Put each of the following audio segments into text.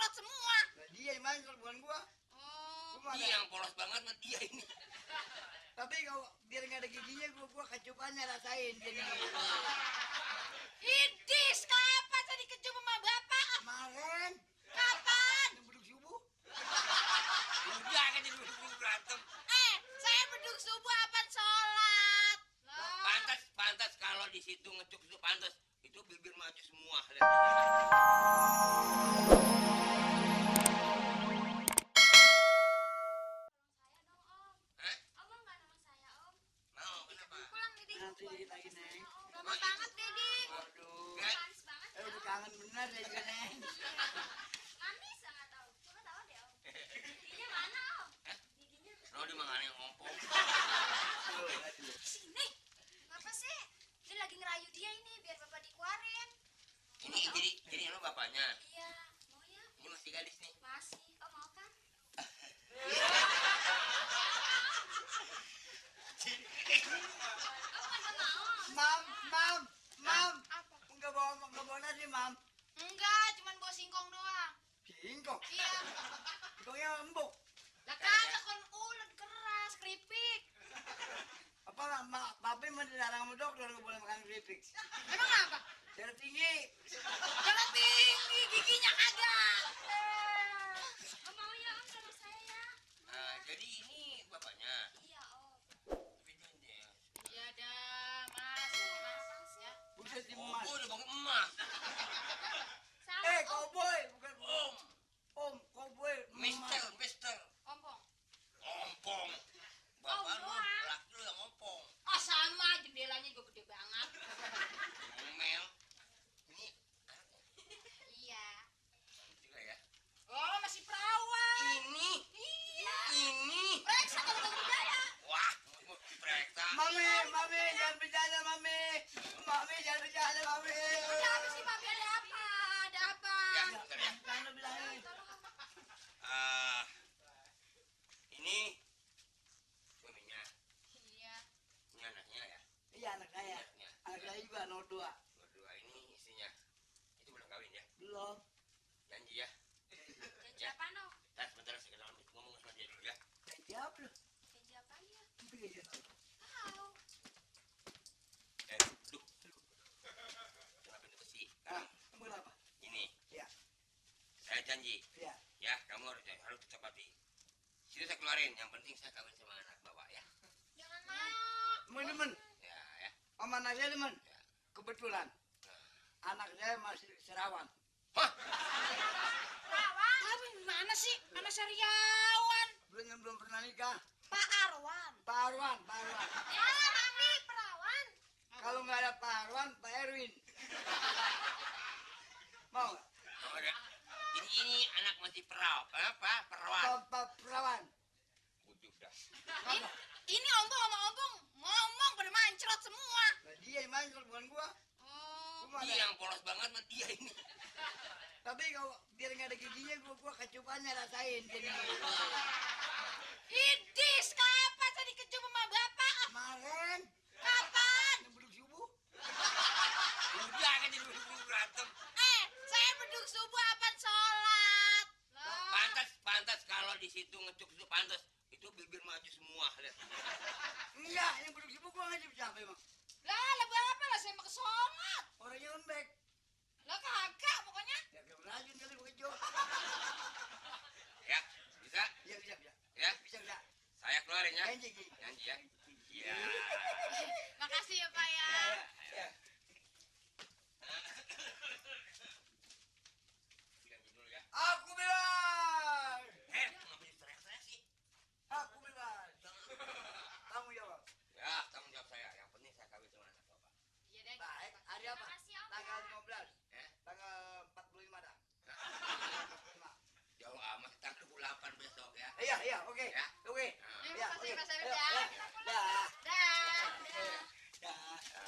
mencrot semua. Nah, dia yang mancrot bukan gua. Oh, Dia yang polos banget mah dia ini. Tapi kalau biar nggak ada giginya gua kecupannya rasain jadi. Idis, kapan saya dikecup sama bapak? Kemarin Kapan? yang beduk subuh. Udah kan jadi berantem. Saya beduk subuh apaan sholat? Lah. Pantas kalau di situ ngecuk itu pantas. Itu bibir maju semua. Nanti dikit lagi neng. Lama banget, Dedi. Waduh. Panas banget. Udah kangen bener ya juga neng. Manis nggak tahu. Coba tahu deh, Om. Giginya mana, Om? Giginya. Lo di mana yang ngompong? Sini. Ngapa sih? Dia lagi ngerayu dia ini biar bapak dikeluarin. Jadi lo bapaknya. Iya, mau ya? Ini masih gadis nih. Masih. Oh, mau kan? Mam. Apa? Enggak bawa nasi, Mam. Enggak, cuman bawa singkong doang. Singkong. Iya. Singkongnya empuk. Lah kagak kon ulet keras, keripik. Apa papi mau dilarang sama dokter nggak boleh makan keripik. Emang apa? Darah tinggi. Darah tinggi, giginya kagak. Mau ya, Om, sama saya. Jadi ini bapaknya. Iya, Om. Videoin dia. Iya dah, Mas ya. Buset di Oh, emas. gue udah bangun emas. Salah, Om. Cowboy, bukan Om, Om, cowboy. Mister. Ompong. Ompong. Bapak lo, doang. laki lo yang ompong. Oh, sama, jendelanya juga gede banget. Ngomel. Ini anaknya. Iya. Cantik juga ya. Oh, masih perawan. Ini. Iya. Ini. Reksa kalau nggak budaya. Wah, mau diperiksa. Mami, jangan bercanda, Mami. Mami, jangan bercanda, Mami. Ada apa sih, Mami? Ada apa? Ada apa? Ya, bentar ya. Jangan bilangin. Tolong, Om. Ini suaminya. Iya. Ini anaknya ya. Iya, anak saya. Anaknya. Anak saya juga nomor 2. Berdua ini istrinya. Itu belum kawin ya. Belum. Janji ya. Janji apa, Om? Sebentar saya kenal ngomong sama dia dulu ya. Jawab lu. Janji apa ya? Tahu. Duh. Kenapa itu besi? Kamu kenapa? Ini. Iya. Saya janji. Iya. Ya, kamu harus ditepati. Situ saya keluarin. Yang penting saya kawin sama anak bapak ya. Jangan mau. Teman-teman, Ya. sama anak saya teman. Ya. Kebetulan anak saya masih serawan. Hah? Perawan? Tapi mana sih? Anak Sariawan. Belum pernah nikah. Pak Arwan. Pak Arwan. Ya, Mami, perawan. Kalau nggak ada Pak Arwan, Pak Erwin. Mau nggak? Oh, ada. Ini anak masih perawan. Perawan. Perawan. Bujuk dah. Ini ompong sama ompong ngomong pada mancrot semua. Nah, dia yang mancrot bukan gua. Oh, Gua Dia ada. yang polos banget mah dia ini. Tapi kalau biar nggak ada giginya gua kecupannya rasain jadi. Idis, kapan saya dikecup sama bapak? Kemarin Kapan? yang beduk subuh. Udah kan jadi berantem. Saya beduk subuh apaan sholat? Lah. Pantas kalau di situ ngecuk itu pantas. Itu bibir maju semua. Lihat. Enggak, yang beduk subuh gua nggak siapa emang. Lah bapak lah saya mau kesolat. Orangnya lembek. Lah kagak pokoknya. Ya kayak berajin kali gua kecup. Ya, bisa? Iya bisa. Ya, Bisa. saya keluarin ya. Janji. Janji ya. Iya. Makasih ya Pak ya. Ya. Bilang dulu ya. Aku bilang. Ngapain teriak-teriak sih? Aku bilang. Kamu jawab. Ya, tanggung jawab saya. Yang penting saya kawin sama anak bapak. Iya deh. Baik, hari apa? Makasih Om. Tanggal 15. Eh? Tanggal 45 dah. Jauh amat. Tanggal 28 besok ya. Iya, oke. Ya. Oke. Terima Ya, kasih oke. Mas Emil Ayo, ya. ya. Dah. Dah. Dah.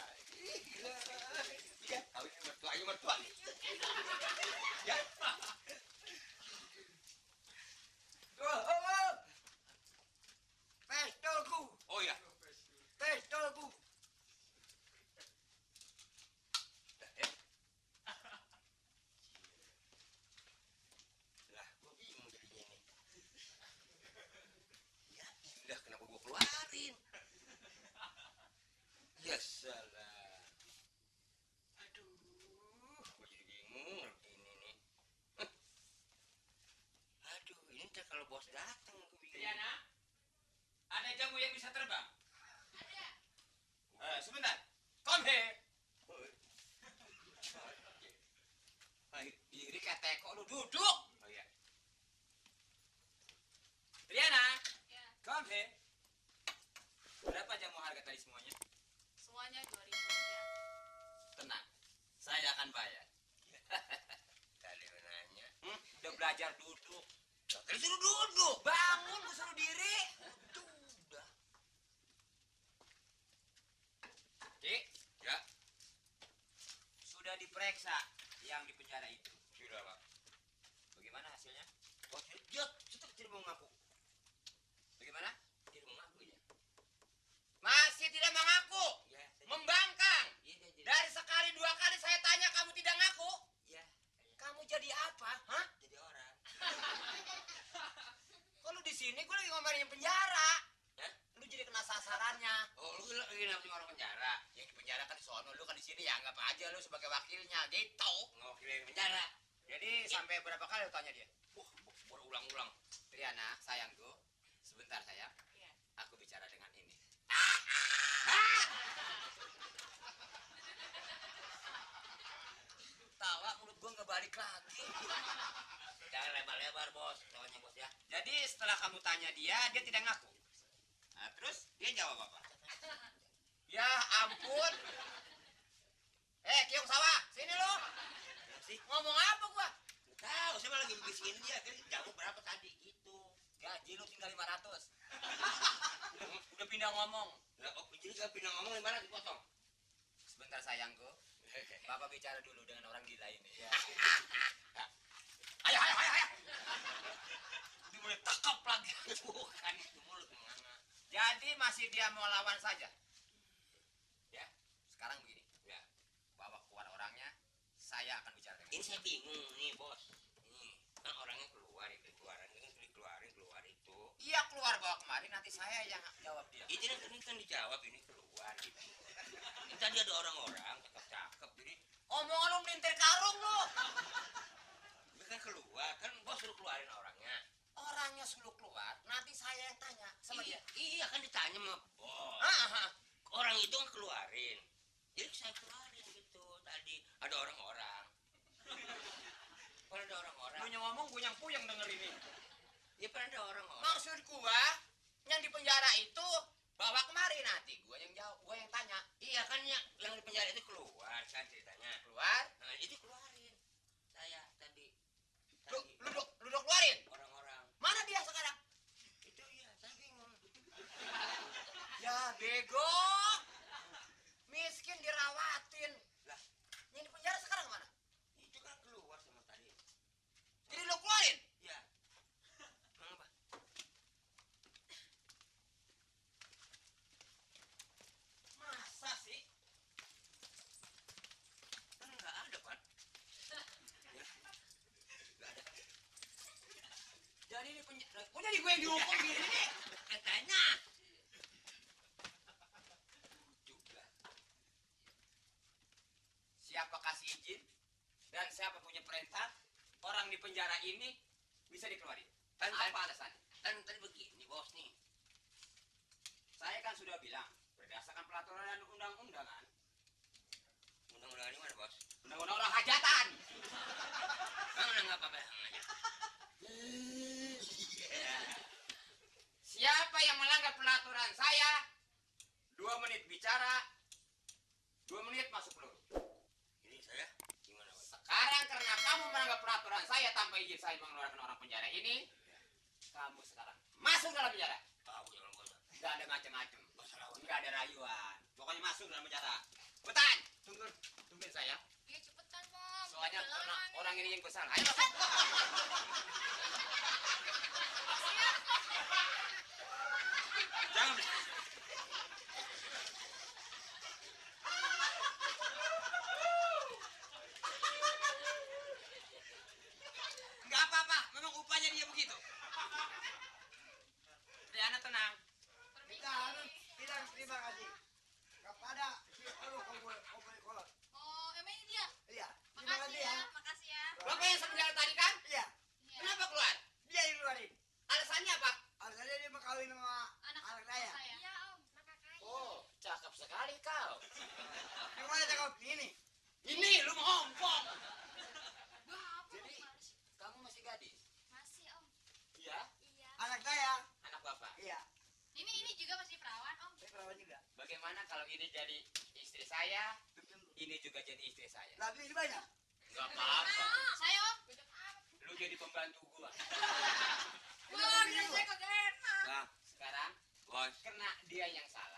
bisa terbang? Sebentar. Come here. Diri kayak teko lu duduk. Oh iya. Triana, Ya, come here. Berapa jamu harga tadi semuanya? semuanya 2.000 rupiah. Tenang, saya akan bayar. Tadi nanya. Udah belajar duduk. Tadi suruh duduk. Bangun, gue suruh diri. Udah. Dik, Ya. sudah diperiksa yang di penjara itu. Sudah, Pak. Bagaimana hasilnya? Oh, dia tidak mau ngaku. Bagaimana? Tidak mau ngaku ya. Masih tidak mengaku. Ya. Membangkang. Iya, jadi. Dari sekali dua kali saya tanya kamu tidak ngaku. Ya. Kamu jadi apa? Hah? Jadi orang. Kalau di sini gue lagi ngomelin penjara. Hah? Lu jadi kena sasarannya. Oh, lu lagi namanya orang penjara. Yang di penjara kan di sono, lu kan di sini ya anggap aja lu sebagai wakilnya gitu. Ngewakilin penjara. Jadi sampai berapa kali lu tanya dia? Wah, berulang-ulang. Triana, sayangku, sebentar sayang. Iya. Aku bicara dengan ini. Tawa mulut gua nggak balik lagi. Jangan lebar-lebar, Bos. Tawanya, Bos ya. Jadi setelah kamu tanya dia tidak ngaku. Nah, terus dia jawab apa? Ya ampun. Kiong sawah, sini lu. Sih, Ngomong apa gua? nggak tahu. Saya malah lagi bisikin dia. Kan jamu berapa tadi gitu. Gaji lu tinggal 500. Udah pindah ngomong. Lah, oh, jadi kalau pindah ngomong gimana dipotong? Sebentar sayangku. Bapak bicara dulu dengan orang gila ini. Ya. Ayo. Dia mulai tekap lagi. Bukan itu mulut menganga. Jadi masih dia mau lawan saja. Ya, sekarang begini. Ya. Bawa keluar orangnya. Saya akan bicara dengan Ini saya bingung nih, Bos. Ini kan orangnya keluar itu, keluaran kan keluar itu. Iya keluar bawa kemari. Nanti saya yang jawab dia. Ini kan dijawab ini keluar gitu. Ini tadi ada orang-orang cakep-cakep jadi Omongan lu melintir karung lu. ini kan keluar kan Bos suruh keluarin orangnya. Orangnya suruh keluar. Nanti saya yang tanya sama dia. Iya kan ditanya sama Bos. Ah. Orang itu kan keluarin. Jadi saya keluarin gitu. Tadi ada orang-orang. Kalau ada orang-orang. Lu yang ngomong gue yang puyeng denger ini. Ya kan ada orang-orang. Maksud gua yang di penjara itu bawa kemari nanti gua yang jawab, gua yang tanya. Iya kan yang di penjara itu keluar kan ceritanya. Keluar? Nah, itu keluarin. Saya tadi. Lu keluarin. Orang-orang. Mana dia sekarang? Itu iya, saya bingung. Ya bego. Miskin dirawatin. Lah, Yang di penjara sekarang mana? itu kan keluar sama tadi. Jadi lu keluarin? Ya. Emang apa? Masa sih? Kan nggak ada kan? Ya. Nggak ada. Jadi di penjara. Kok jadi gue yang dihukum gini nih? Katanya. Juga. Siapa kasih izin dan siapa punya perintah orang di penjara ini bisa dikeluarin? Kan Apa alasannya? kan tadi begini, Bos nih. Saya kan sudah bilang berdasarkan peraturan dan undang-undangan. Undang-undang ini mana, Bos? Undang-undang orang hajatan. Emang nggak apa-apa aja. Siapa yang melanggar peraturan saya 2 menit bicara 2 menit masuk peluru. Ini saya gimana, Bos? Sekarang karena kamu melanggar peraturan saya tanpa izin saya mengeluarkan orang penjara ini, kamu sekarang masuk dalam penjara. Tahu jangan Bos. Nggak ada macam-macam. Masalah Nggak ada rayuan. Pokoknya masuk dalam penjara. Betan, tungguin saya. Iya cepetan, Bang. Soalnya Udah karena lama nih. orang ini yang bersalah. Ayo masuk. Jangan. Nggak apa-apa, memang upahnya dia begitu. Riana tenang. Kita harus bilang terima kasih kepada si Olo Kolot. Oh, emang ini dia? Iya, terima Makasih kasih ya, ya. makasih ya. Bapak yang sebenarnya tadi kan? Iya, Iya. Kenapa keluar? dia yang keluarin. Alasannya apa? Alasannya dia mau kawin sama Anak anak saya. Ya jawab ini. Ini lu mau ompong. Bapak Jadi gimana sih? kamu masih gadis? Masih om. Iya. Iya. Anak saya. Anak bapak. Iya. Ini juga masih perawan om. Saya perawan juga. Bagaimana kalau ini jadi istri saya? Ini juga jadi istri saya. Tapi ini banyak. Gak apa-apa. Saya om. Lu jadi pembantu gua. Wah, dia saya kagak enak. Nah, Sekarang bos. kena dia yang salah.